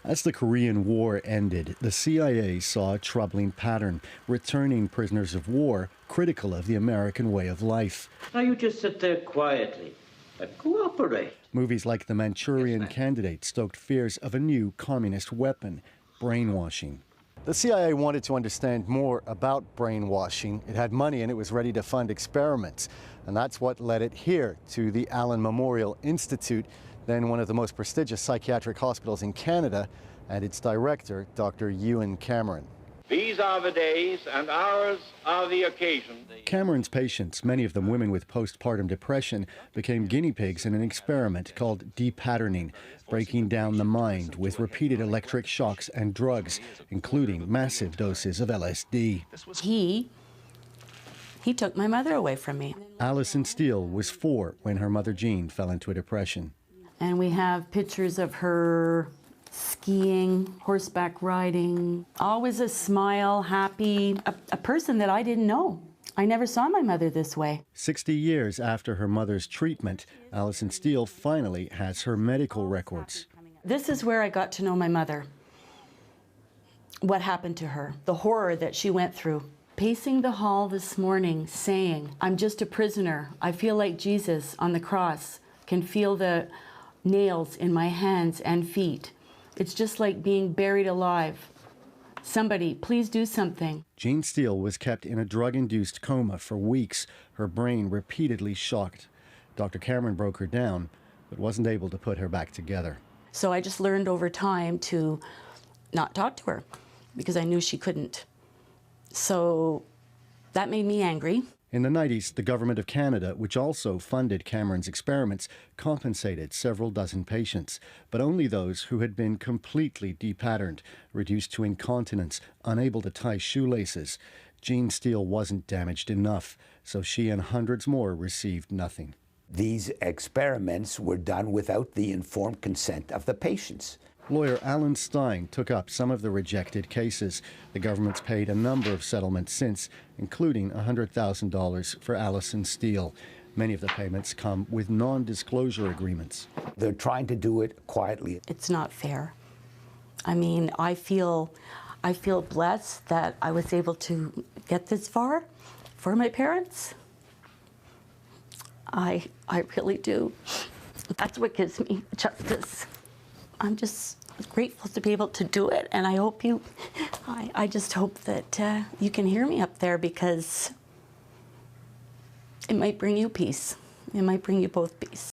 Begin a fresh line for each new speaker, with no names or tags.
As the Korean War ended, the CIA saw a troubling pattern, returning prisoners of war critical of the American way of life.
Now you just sit there quietly and cooperate.
Movies like The Manchurian Candidate stoked fears of a new communist weapon, brainwashing. The CIA wanted to understand more about brainwashing. It had money and it was ready to fund experiments. And that's what led it here to the Allen Memorial Institute, then one of the most prestigious psychiatric hospitals in Canada, and its director, Dr. Ewan Cameron.
These are the days and hours are the occasion.
Cameron's patients, many of them women with postpartum depression, became guinea pigs in an experiment called depatterning, breaking down the mind with repeated electric shocks and drugs, including massive doses of LSD.
He took my mother away from me.
Alison Steele was 4 when her mother Jean fell into a depression.
And we have pictures of her skiing, horseback riding, always a smile, happy, a person that I didn't know. I never saw my mother this way.
60 years after her mother's treatment, Alison Steele finally has her medical records.
This is where I got to know my mother. What happened to her, the horror that she went through. Pacing the hall this morning saying, "I'm just a prisoner. I feel like Jesus on the cross, can feel the nails in my hands and feet. It's just like being buried alive. Somebody, please do something."
Jean Steele was kept in a drug-induced coma for weeks, her brain repeatedly shocked. Dr. Cameron broke her down, but wasn't able to put her back together.
So I just learned over time to not talk to her because I knew she couldn't. So that made me angry.
In the 90s, the Government of Canada, which also funded Cameron's experiments, compensated several dozen patients, but only those who had been completely depatterned, reduced to incontinence, unable to tie shoelaces. Jean Steele wasn't damaged enough, so she and hundreds more received nothing.
These experiments were done without the informed consent of the patients.
Lawyer Alan Stein took up some of the rejected cases. The government's paid a number of settlements since, including $100,000 for Alison Steele. Many of the payments come with non-disclosure agreements.
They're trying to do it quietly.
It's not fair. I mean, I feel blessed that I was able to get this far for my parents. I really do. That's what gives me justice. I'm just grateful to be able to do it, and I hope I just hope that you can hear me up there, because it might bring you peace. It might bring you both peace.